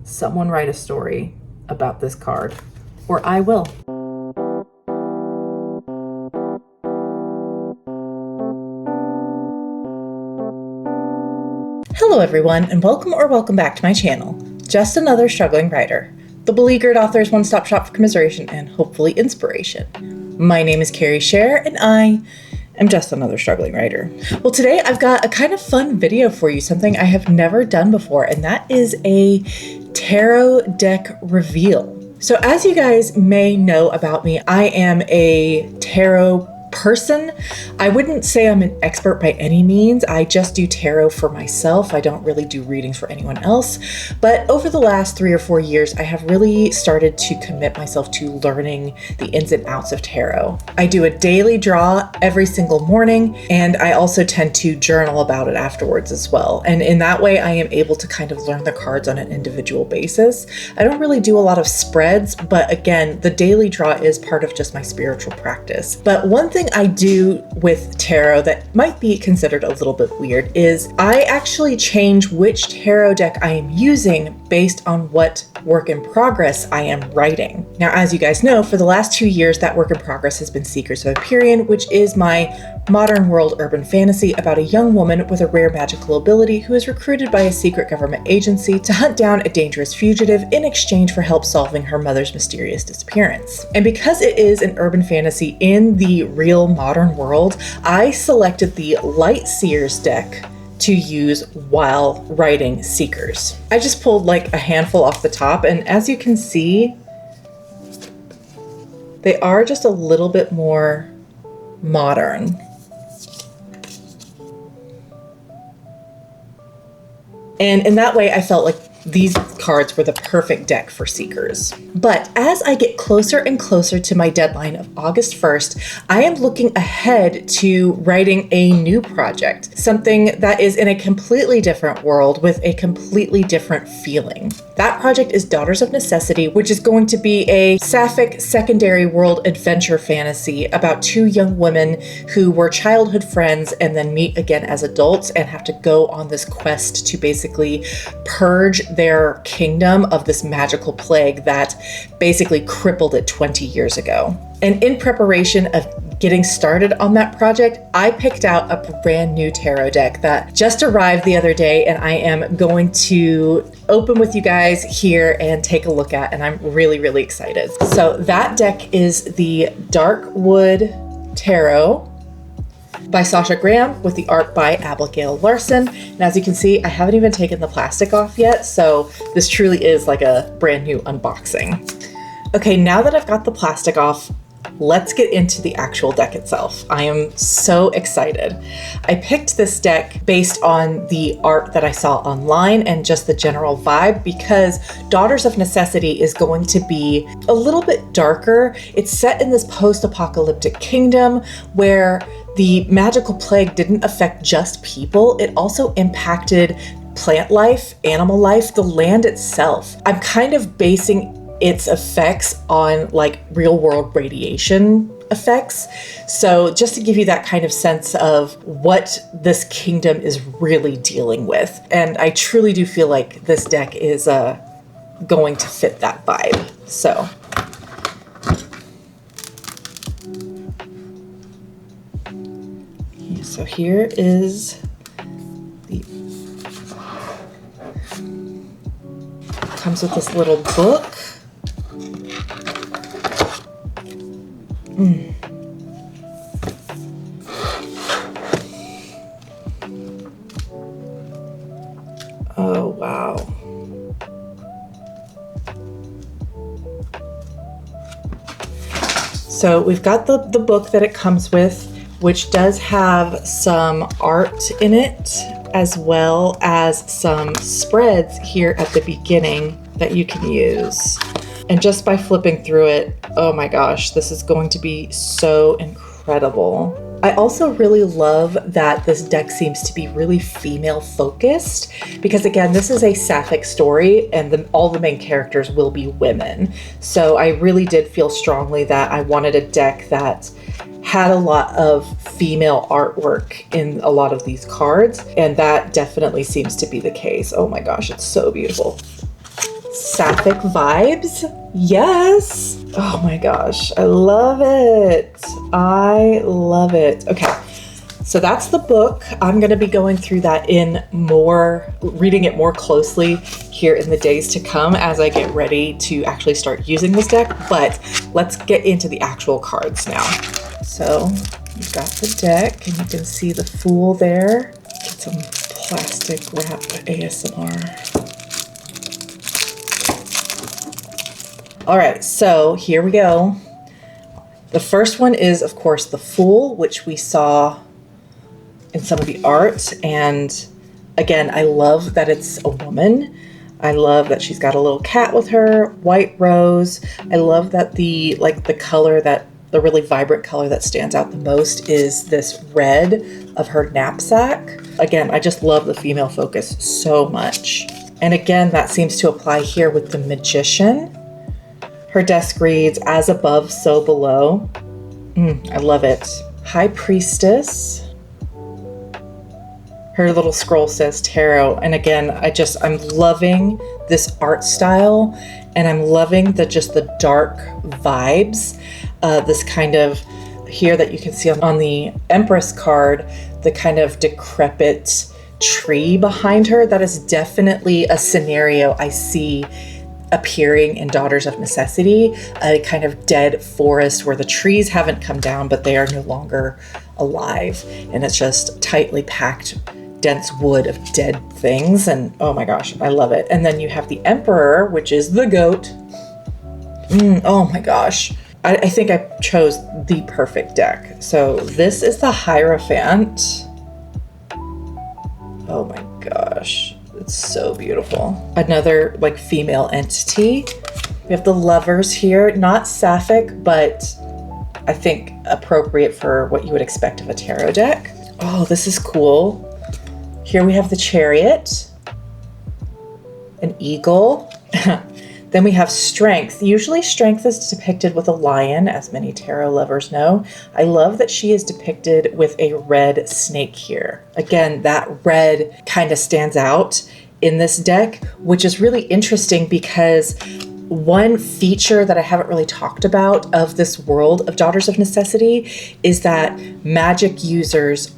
Someone write a story about this card, or I will. Hello everyone, and welcome back to my channel. Just another struggling writer, the beleaguered author's one-stop shop for commiseration and hopefully inspiration. My name is Carrie Scher, and I am just another struggling writer. Well, today I've got a kind of fun video for you, something I have never done before, and that is a tarot deck reveal. So as you guys may know about me, I am a tarot person. I wouldn't say I'm an expert by any means. I just do tarot for myself. I don't really do readings for anyone else. But over the last 3 or 4 years, I have really started to commit myself to learning the ins and outs of tarot. I do a daily draw every single morning, and I also tend to journal about it afterwards as well. And in that way, I am able to kind of learn the cards on an individual basis. I don't really do a lot of spreads, but again, the daily draw is part of just my spiritual practice. But one thing I do with tarot that might be considered a little bit weird is I actually change which tarot deck I am using based on what work in progress I am writing. Now, as you guys know, for the last 2 years, that work in progress has been Secrets of Empyrean, which is my modern world urban fantasy about a young woman with a rare magical ability who is recruited by a secret government agency to hunt down a dangerous fugitive in exchange for help solving her mother's mysterious disappearance. And because it is an urban fantasy in the real modern world, I selected the Light Seers deck to use while writing Seekers. I just pulled like a handful off the top, and as you can see, they are just a little bit more modern. And in that way, I felt like these cards were the perfect deck for Seekers. But as I get closer and closer to my deadline of August 1st, I am looking ahead to writing a new project, something that is in a completely different world with a completely different feeling. That project is Daughters of Necessity, which is going to be a sapphic secondary world adventure fantasy about 2 young women who were childhood friends and then meet again as adults and have to go on this quest to basically purge their kingdom of this magical plague that basically crippled it 20 years ago. And in preparation of getting started on that project, I picked out a brand new tarot deck that just arrived the other day, and I am going to open with you guys here and take a look at, and I'm really, really excited. So that deck is the Darkwood Tarot by Sasha Graham with the art by Abigail Larson. And as you can see, I haven't even taken the plastic off yet, so this truly is like a brand new unboxing. Okay, now that I've got the plastic off, let's get into the actual deck itself. I am so excited. I picked this deck based on the art that I saw online and just the general vibe because Daughters of Necessity is going to be a little bit darker. It's set in this post-apocalyptic kingdom where the magical plague didn't affect just people, it also impacted plant life, animal life, the land itself. I'm kind of basing its effects on like real world radiation effects. So just to give you that kind of sense of what this kingdom is really dealing with. And I truly do feel like this deck is going to fit that vibe. So here is the, comes with this little book. Oh, wow. So we've got the book that it comes with, which does have some art in it, as well as some spreads here at the beginning that you can use. And just by flipping through it, oh my gosh, this is going to be so incredible. I also really love that this deck seems to be really female focused because again, this is a sapphic story and all the main characters will be women. So I really did feel strongly that I wanted a deck that had a lot of female artwork in a lot of these cards, and that definitely seems to be the case. Oh my gosh, it's so beautiful. Sapphic vibes. Yes. Oh my gosh. I love it. I love it. Okay. So that's the book. I'm going to be going through that reading it more closely here in the days to come as I get ready to actually start using this deck. But let's get into the actual cards now. So you've got the deck and you can see the Fool there. Get some plastic wrap ASMR. All right, so here we go. The first one is, of course, the Fool, which we saw in some of the art. And again, I love that it's a woman. I love that she's got a little cat with her, white rose. I love that the color, that the really vibrant color that stands out the most is this red of her knapsack. Again, I just love the female focus so much. And again, that seems to apply here with the Magician. Her desk reads, as above, so below. I love it. High Priestess. Her little scroll says tarot. And again, I'm loving this art style, and I'm loving the dark vibes. This kind of, here that you can see on the Empress card, the kind of decrepit tree behind her. That is definitely a scenario I see appearing in Daughters of Necessity, a kind of dead forest where the trees haven't come down, but they are no longer alive. And it's just tightly packed, dense wood of dead things. And oh my gosh, I love it. And then you have the Emperor, which is the goat. Oh my gosh. I think I chose the perfect deck. So this is the Hierophant. Oh my gosh. It's so beautiful. Another female entity. We have the Lovers here, not sapphic, but I think appropriate for what you would expect of a tarot deck. Oh, this is cool. Here we have the Chariot, an eagle. Then we have Strength. Usually Strength is depicted with a lion, as many tarot lovers know. I love that she is depicted with a red snake here. Again, that red kind of stands out in this deck, which is really interesting because one feature that I haven't really talked about of this world of Daughters of Necessity is that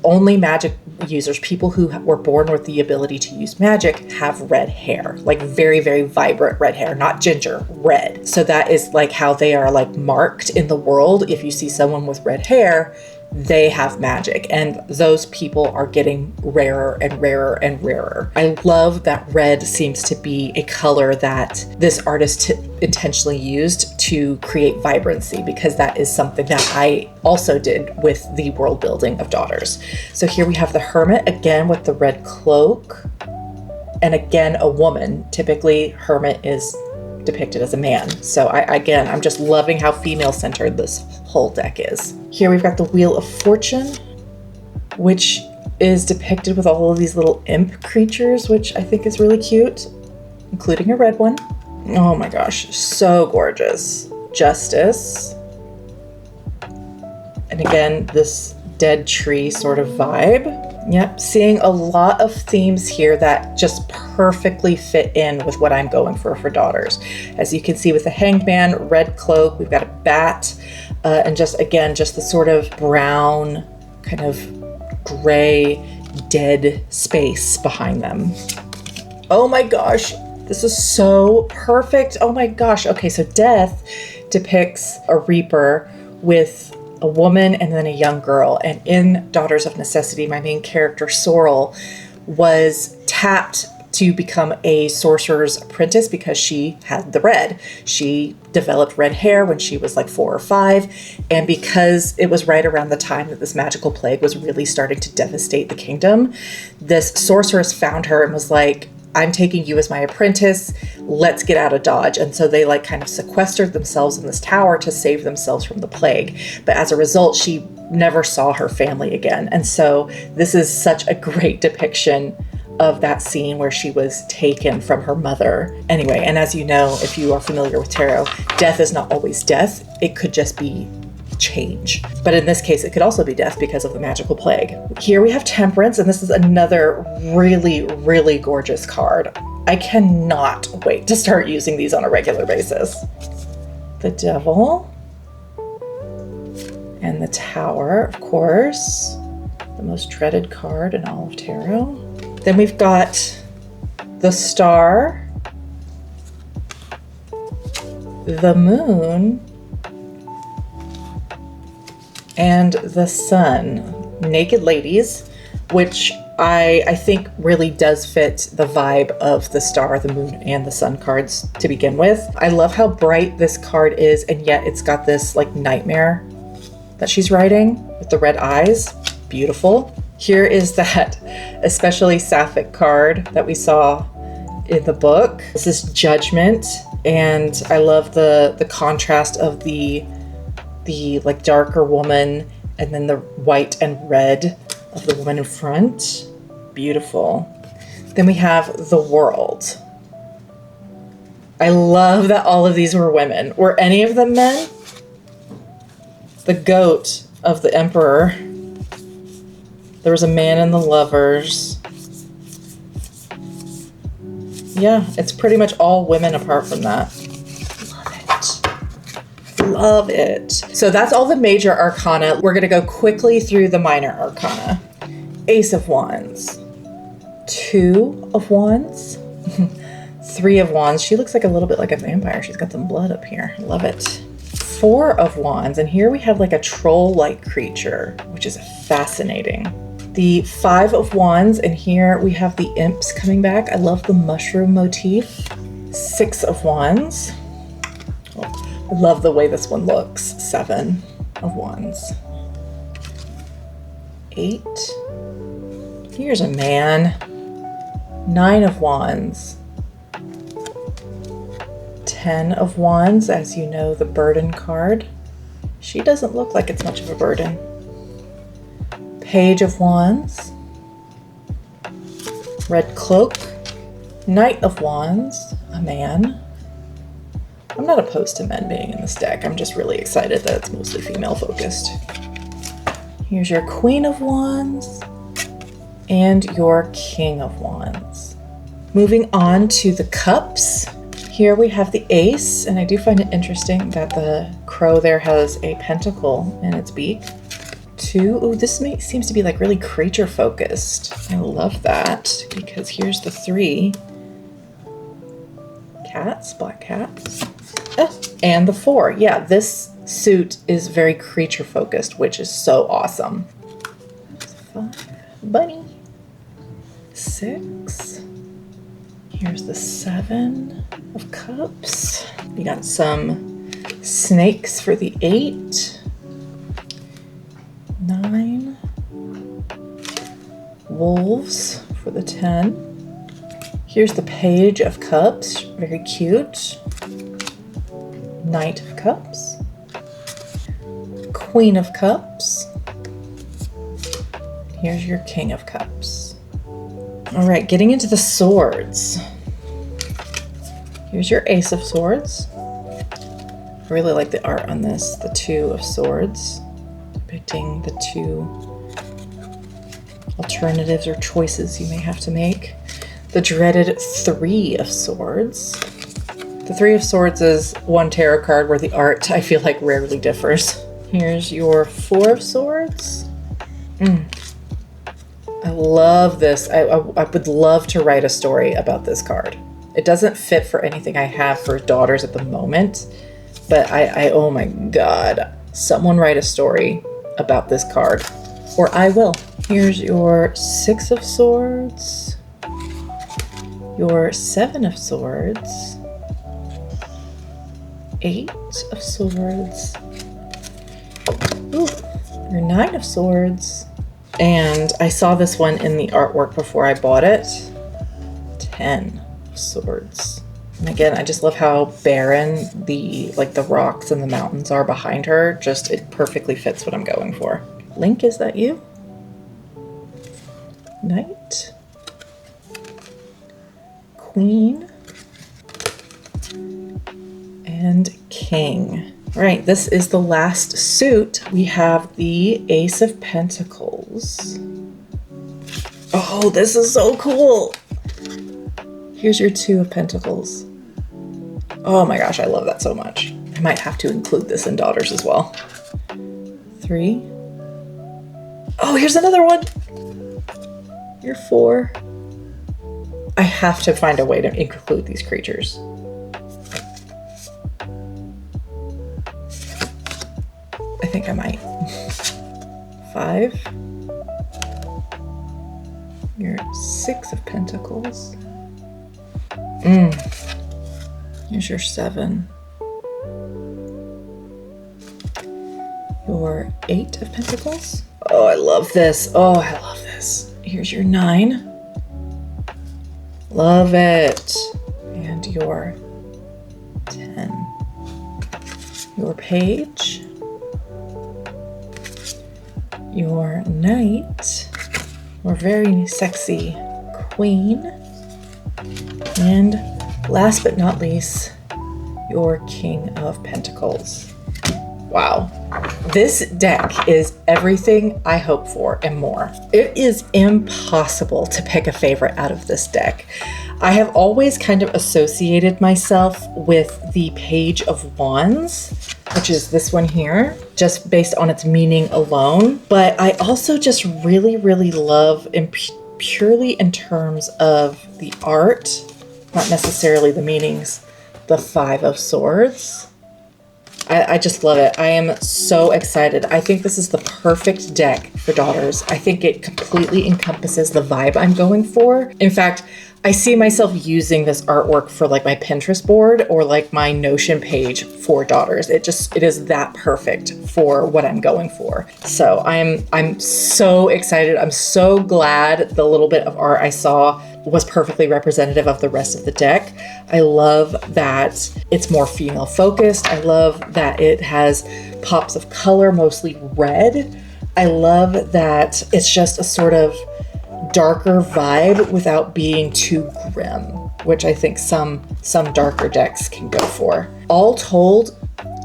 only magic users, people who were born with the ability to use magic, have red hair, very, very vibrant red hair, not ginger, red. So that is how they are marked in the world. If you see someone with red hair, they have magic, and those people are getting rarer and rarer and rarer. I love that red seems to be a color that this artist intentionally used to create vibrancy, because that is something that I also did with the world building of Daughters. So here we have the Hermit, again with the red cloak, and again a woman. Typically Hermit is depicted as a man. So I'm just loving how female centered this whole deck is. Here we've got the Wheel of Fortune, which is depicted with all of these little imp creatures, which I think is really cute, including a red one. Oh my gosh, so gorgeous. Justice. And again, this dead tree sort of vibe. Yep, seeing a lot of themes here that just perfectly fit in with what I'm going for Daughters. As you can see with the Hanged Man, red cloak, we've got a bat, and just the sort of brown, kind of gray, dead space behind them. Oh my gosh, this is so perfect. Oh my gosh. Okay, so Death depicts a reaper with a woman and then a young girl. And in Daughters of Necessity, my main character, Sorrel, was tapped to become a sorcerer's apprentice because she had the red. She developed red hair when she was 4 or 5. And because it was right around the time that this magical plague was really starting to devastate the kingdom, this sorceress found her and was like, I'm taking you as my apprentice. Let's get out of Dodge. And so they kind of sequestered themselves in this tower to save themselves from the plague. But as a result, she never saw her family again. And so this is such a great depiction of that scene where she was taken from her mother. Anyway, and as you know, if you are familiar with tarot, death is not always death. It could just be change. But in this case, it could also be death because of the magical plague. Here we have Temperance, and this is another really, really gorgeous card. I cannot wait to start using these on a regular basis. The Devil and the Tower, of course, the most dreaded card in all of tarot. Then we've got the Star, the Moon, and the Sun. Naked Ladies, which I think really does fit the vibe of the Star, the Moon, and the Sun cards to begin with. I love how bright this card is, and yet it's got this like nightmare that she's writing with the red eyes. Beautiful. Here is that especially sapphic card that we saw in the book. This is Judgment, and I love the contrast of the like darker woman and then the white and red of the woman in front. Beautiful. Then we have the World. I love that all of these were women. Were any of them men? The Goat of the Emperor. There was a man in the Lovers. Yeah, it's pretty much all women apart from that. Love it. So that's all the major arcana. We're going to go quickly through the minor arcana. Ace of Wands, 2 of Wands, 3 of Wands. She looks like a little bit like a vampire. She's got some blood up here. Love it. 4 of Wands. And here we have like a troll-like creature, which is fascinating. The 5 of Wands. And here we have the imps coming back. I love the mushroom motif. 6 of Wands. Oh, I love the way this one looks. 7 of Wands. 8. Here's a man. 9 of Wands. 10 of Wands, as you know, the burden card. She doesn't look like it's much of a burden. Page of Wands. Red Cloak. Knight of Wands, a man. I'm not opposed to men being in this deck. I'm just really excited that it's mostly female focused. Here's your Queen of Wands and your King of Wands. Moving on to the cups. Here we have the Ace, and I do find it interesting that the crow there has a pentacle in its beak. 2, ooh, this seems to be like really creature focused. I love that, because here's the 3. Cats, black cats. Oh, and the 4. Yeah, this suit is very creature focused, which is so awesome. 5, bunny. 6. Here's the 7 of cups. We got some snakes for the 8. 9. Wolves for the 10. Here's the Page of Cups, very cute. Knight of Cups. Queen of Cups. Here's your King of Cups. All right, getting into the swords. Here's your Ace of Swords. I really like the art on this, the 2 of Swords, depicting the 2 alternatives or choices you may have to make. The dreaded 3 of Swords. The 3 of Swords is one tarot card where the art, I feel like, rarely differs. Here's your 4 of Swords. I love this. I would love to write a story about this card. It doesn't fit for anything I have for daughters at the moment, but I oh my God, someone write a story about this card, or I will. Here's your 6 of Swords, your 7 of Swords, 8 of Swords, ooh, your 9 of Swords, and I saw this one in the artwork before I bought it, 10 of Swords. And again, I just love how barren the rocks and the mountains are behind her. Just, it perfectly fits what I'm going for. Link, is that you? Knight. Queen. And King. All right, this is the last suit. We have the Ace of Pentacles. Oh, this is so cool. Here's your 2 of Pentacles. Oh my gosh, I love that so much. I might have to include this in Daughters as well. 3. Oh, here's another one. Your 4. I have to find a way to include these creatures. I think I might. 5. Your 6 of Pentacles. Here's your 7. Your 8 of Pentacles. Oh, I love this. Oh, I love this. Here's your 9. Love it. And your 10. Your Page. Your Knight. Your very sexy Queen. And last but not least, your King of Pentacles. Wow. This deck is everything I hope for and more. It is impossible to pick a favorite out of this deck. I have always kind of associated myself with the Page of Wands, which is this one here, just based on its meaning alone. But I also just really, really love, purely in terms of the art, not necessarily the meanings, the 5 of Swords. I just love it. I am so excited. I think this is the perfect deck for Daughters. I think it completely encompasses the vibe I'm going for. In fact, I see myself using this artwork for like my Pinterest board or like my Notion page for Daughters. It is that perfect for what I'm going for. So I'm so excited. I'm so glad the little bit of art I saw was perfectly representative of the rest of the deck. I love that it's more female focused. I love that it has pops of color, mostly red. I love that it's just a sort of darker vibe without being too grim, which I think some darker decks can go for. All told,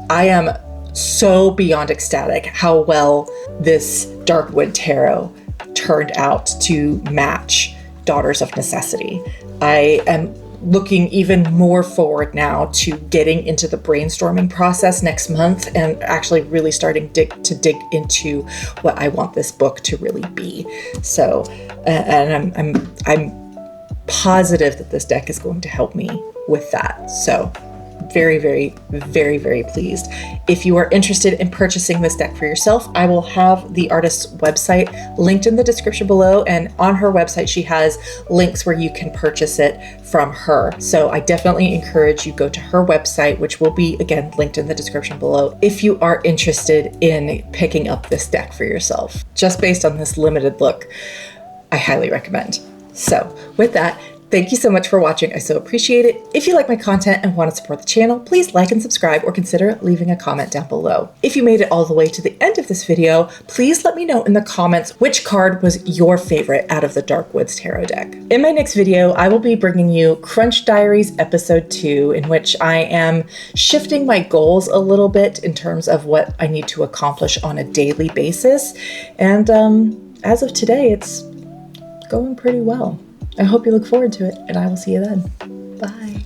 I am so beyond ecstatic how well this Darkwood Tarot turned out to match Daughters of Necessity. I am looking even more forward now to getting into the brainstorming process next month and actually really starting to dig into what I want this book to really be. So, and I'm positive that this deck is going to help me with that. So very, very, very, very pleased. If you are interested in purchasing this deck for yourself, I will have the artist's website linked in the description below, and on her website she has links where you can purchase it from her. So I definitely encourage you go to her website, which will be again linked in the description below, if you are interested in picking up this deck for yourself. Just based on this limited look, I highly recommend. So with that, thank you so much for watching. I so appreciate it. If you like my content and want to support the channel, please like and subscribe or consider leaving a comment down below. If you made it all the way to the end of this video, please let me know in the comments which card was your favorite out of the Darkwoods Tarot deck. In my next video, I will be bringing you Crunch Diaries episode 2, in which I am shifting my goals a little bit in terms of what I need to accomplish on a daily basis. And as of today, it's going pretty well. I hope you look forward to it, and I will see you then. Bye.